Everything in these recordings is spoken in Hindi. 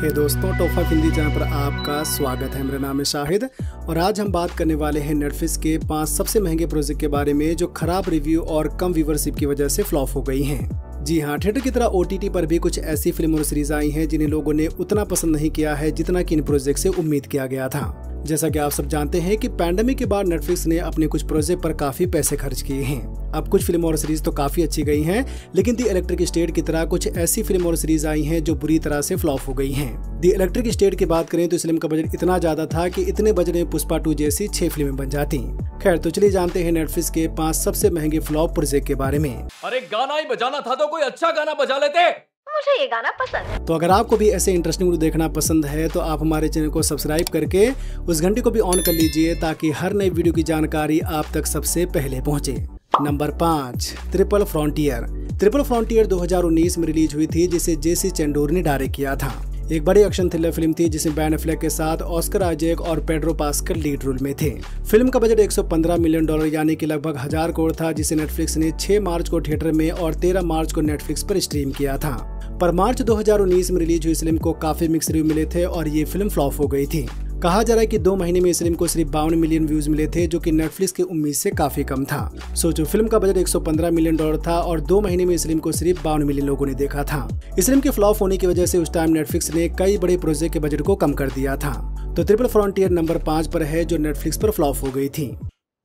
हे दोस्तों, टॉप 5 हिंदी चैनल पर आपका स्वागत है। मेरा नाम है शाहिद और आज हम बात करने वाले हैं नेटफ्लिक्स के 5 सबसे महंगे प्रोजेक्ट के बारे में जो खराब रिव्यू और कम व्यूवरशिप की वजह से फ्लॉप हो गई हैं। जी हाँ, थिएटर की तरह OTT पर भी कुछ ऐसी फिल्म और सीरीज आई हैं जिन्हें लोगों ने उतना पसंद नहीं किया है जितना कि इन प्रोजेक्ट से उम्मीद किया गया था। जैसा कि आप सब जानते हैं कि पैंडेमिक के बाद नेटफ्लिक्स ने अपने कुछ प्रोजेक्ट पर काफी पैसे खर्च किए हैं। अब कुछ फिल्म और सीरीज तो काफी अच्छी गई हैं, लेकिन दी इलेक्ट्रिक स्टेट की तरह कुछ ऐसी फिल्म और सीरीज आई हैं जो बुरी तरह से फ्लॉप हो गई हैं। दी इलेक्ट्रिक स्टेट की बात करें तो इस फिल्म का बजट इतना ज्यादा था कि इतने बजट में पुष्पा 2 जैसी 6 फिल्में बन जाती। खैर, तो चलिए जानते हैं नेटफ्लिक्स के 5 सबसे महंगे फ्लॉप प्रोजेक्ट के बारे में। अरे गाना ही बजाना था तो कोई अच्छा गाना बजा लेते। मुझे ये गाना पसंद है। तो अगर आपको भी ऐसे इंटरेस्टिंग वीडियो देखना पसंद है तो आप हमारे चैनल को सब्सक्राइब करके उस घंटी को भी ऑन कर लीजिए ताकि हर नई वीडियो की जानकारी आप तक सबसे पहले पहुंचे। Number 5, triple frontier. Triple frontier 2019 में रिलीज हुई थी, जिसे जेसी चेंडूर ने डायरेक्ट किया था। एक बड़ी एक्शन थ्रिलर फिल्म थी जिसमें बैन एफ्लेक के साथ ऑस्कर आइजैक और पेड्रो पास्कल लीड रोल में थे। फिल्म का बजट $115 मिलियन यानी कि लगभग 1000 करोड़ था, जिसे नेटफ्लिक्स ने 6 मार्च को थिएटर में और 13 मार्च को नेटफ्लिक्स पर स्ट्रीम किया था। पर मार्च 2019 में रिलीज हुई इस फिल्म को काफी मिक्स रिव्यू मिले थे और ये फिल्म फ्लॉप हो गई थी। कहा जा रहा है कि 2 महीने में इस फिल्म को सिर्फ 52 मिलियन व्यूज मिले थे, जो कि नेटफ्लिक्स की उम्मीद से काफी कम था। सोचो, फिल्म का बजट $115 मिलियन था और 2 महीने में इस फिल्म को सिर्फ 52 मिलियन लोगों ने देखा था। इस फिल्म के फ्लॉप होने की वजह से उस टाइम नेटफ्लिक्स ने कई बड़े प्रोजेक्ट के बजट को कम कर दिया था। तो ट्रिपल फ्रंटियर नंबर 5 पर है, जो नेटफ्लिक्स पर फ्लॉप हो गई थी।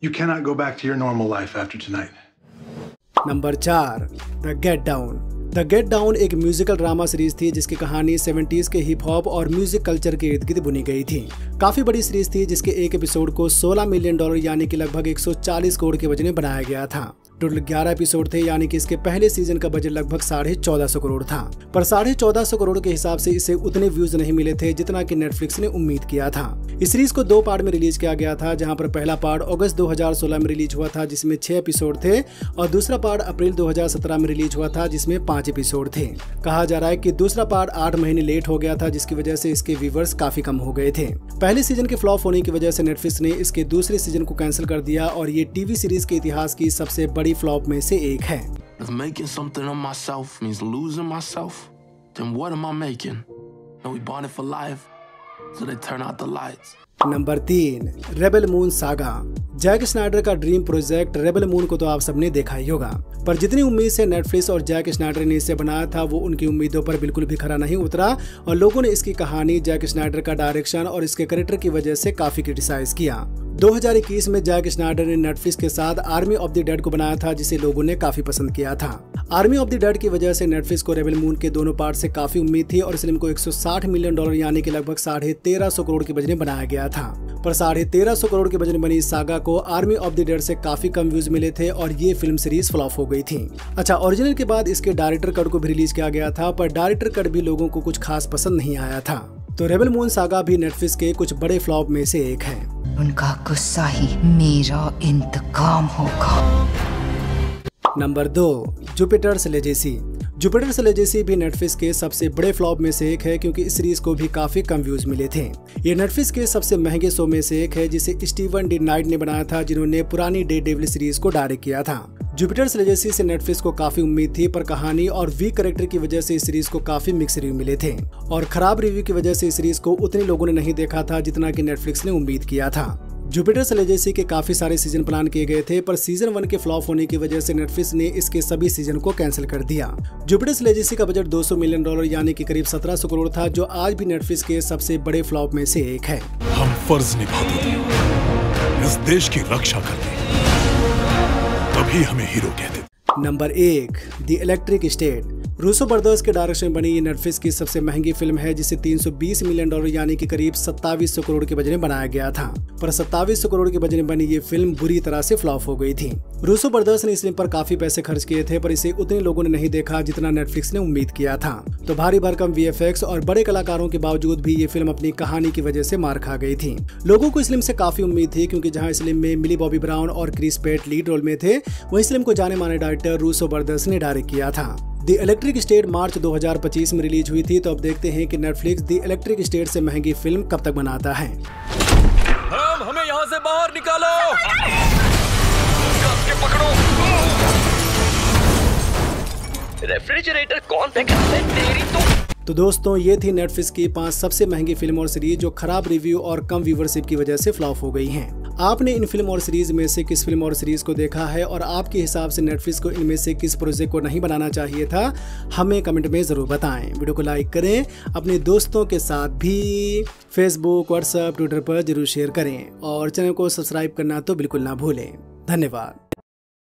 You cannot go back to your normal life after tonight. Number 4, the get down. The get down एक म्यूजिकल ड्रामा सीरीज थी जिसकी कहानी 70s के हिप हॉप और म्यूजिक कल्चर के इर्द गिर्द बुनी गई थी। काफी बड़ी सीरीज थी जिसके एक एपिसोड को $16 मिलियन यानी कि लगभग 140 करोड़ के बजट में बनाया गया था। टोटल 11 एपिसोड थे, यानी कि इसके पहले सीजन का बजट लगभग 1450 करोड़ था। पर 1450 करोड़ के हिसाब से इसे उतने व्यूज नहीं मिले थे जितना कि नेटफ्लिक्स ने उम्मीद किया था। इस सीरीज को 2 पार्ट में रिलीज किया गया था, जहां पर पहला पार्ट अगस्त 2016 में रिलीज हुआ था जिसमें 6 एपिसोड थे और दूसरा पार्ट अप्रैल 2017 में रिलीज हुआ था जिसमें 5 एपिसोड थे। कहा जा रहा है कि दूसरा पार्ट 8 महीने लेट हो गया था, जिसकी वजह से इसके व्यूवर्स काफी कम हो गए थे। पहले सीजन के फ्लॉप होने की वजह से नेटफ्लिक्स ने इसके दूसरे सीजन को कैंसिल कर दिया और ये टीवी सीरीज के इतिहास की सबसे बड़ी फ्लॉप में से एक है। If making something of myself means losing myself, then what am I making? No, we bonded for life, so they turn out the lights. Number 3, rebel moon saga. Jack Snyder का ड्रीम प्रोजेक्ट रेबल मून को तो आप सबने देखा ही होगा, पर जितनी उम्मीद से नेटफ्लिक्स और जैक स्नाइडर ने इसे बनाया था वो उनकी उम्मीदों पर बिल्कुल भी खरा नहीं उतरा और लोगों ने इसकी कहानी, जैक स्नाइडर का डायरेक्शन और इसके कैरेक्टर की वजह से काफी क्रिटिसाइज किया। 2021 में जैक स्नाइडर ने नेटफ्लिक्स के साथ आर्मी ऑफ द डेड को बनाया था, जिसे लोगों ने काफी पसंद किया था। आर्मी ऑफ द डेड की वजह से नेटफ्लिक्स को रेबल मून के दोनों पार्ट से काफी उम्मीद थी और इस फिल्म को $160 मिलियन यानी कि लगभग 1350 करोड़ के बजट में बनाया गया था। पर 1350 करोड़ के बजट में बनी इस सागा को आर्मी ऑफ द डेड से काफी कम व्यूज मिले थे और ये फिल्म सीरीज फ्लॉप हो गई थी। अच्छा, ओरिजिनल के बाद इसके डायरेक्टर कट को भी रिलीज किया गया था, पर डायरेक्टर कट भी लोगों को कुछ खास पसंद नहीं आया था। तो रेबल मून सागा भी नेटफ्लिक्स के कुछ बड़े फ्लॉप में से एक है। उनका गुस्सा ही मेरा इंतकाम होगा। Number 2, Jupiter's legacy. Jupiter's legacy भी नेटफ्लिक्स के सबसे बड़े फ्लॉप में से एक है, क्योंकि इस सीरीज को भी काफी कम व्यूज मिले थे। ये नेटफ्लिक्स के सबसे महंगे शो में से एक है, जिसे स्टीवन डी नाइट ने बनाया था, जिन्होंने पुरानी डेयरडेविल सीरीज को डायरेक्ट किया था। जुपिटर्स लेजेसी से नेटफ्लिक्स को काफी उम्मीद थी, पर कहानी और वीक कैरेक्टर की वजह से इस सीरीज को काफी मिक्स रिव्यू मिले थे और खराब रिव्यू की वजह से इस सीरीज को उतने लोगों ने नहीं देखा था जितना कि नेटफ्लिक्स ने उम्मीद किया था। जुपिटर्स लेजेसी के काफी सारे सीजन प्लान किए गए थे, पर सीजन 1 के फ्लॉप होने की वजह से नेटफ्लिक्स ने इसके सभी सीजन को कैंसिल कर दिया। जुपिटर्स लेजेसी का बजट $200 मिलियन यानी कि करीब 1700 करोड़ था, जो आज भी नेटफ्लिक्स के सबसे बड़े फ्लॉप में से एक है। हम फर्ज निभाते थे, इस देश की रक्षा करते, तभी हमें हीरो कहते। Number 1, the electric state. Russo brothers के डायरेक्शन में बनी ये नेटफ्लिक्स की सबसे महंगी फिल्म है, जिसे $320 मिलियन यानी कि करीब 2700 करोड़ के बजट में बनाया गया था। पर 2700 करोड़ के बजट में बनी ये फिल्म बुरी तरह से फ्लॉप हो गई थी। रूसो ब्रदर्स ने इस फिल्म पर काफी पैसे खर्च किए थे, पर इसे उतने लोगों ने नहीं देखा जितना नेटफ्लिक्स ने उम्मीद किया था। तो भारी भरकम VFX और बड़े कलाकारों के बावजूद भी ये फिल्म अपनी कहानी की वजह से मार खा गई थी। लोगों को इस फिल्म से काफी उम्मीद थी, क्योंकि जहाँ इस फिल्म में मिली बॉबी ब्राउन और क्रिस पेट लीड रोल में थे, वहीं इस फिल्म को जाने माने डायरेक्टर रूसो ब्रदर्स ने डायरेक्ट किया था। द इलेक्ट्रिक स्टेट मार्च 2025 में रिलीज हुई थी। तो अब देखते हैं कि नेटफ्लिक्स द इलेक्ट्रिक स्टेट से महंगी फिल्म कब तक बनाता है। हमें यहाँ से बाहर निकालो। पकड़ो। रेफ्रिजरेटर कौन फेंका है तेरी तो। तो दोस्तों ये थी नेटफ्लिक्स की 5 सबसे महंगी फिल्म और सीरीज जो खराब रिव्यू और कम व्यूवरशिप की वजह से फ्लॉप हो गई हैं। आपने इन फिल्म और सीरीज में से किस फिल्म और सीरीज को देखा है और आपके हिसाब से नेटफ्लिक्स को इनमें से किस प्रोजेक्ट को नहीं बनाना चाहिए था, हमें कमेंट में जरूर बताएं। वीडियो को लाइक करें, अपने दोस्तों के साथ भी फेसबुक, व्हाट्सएप, ट्विटर पर जरूर शेयर करें और चैनल को सब्सक्राइब करना तो बिल्कुल ना भूलें। धन्यवाद।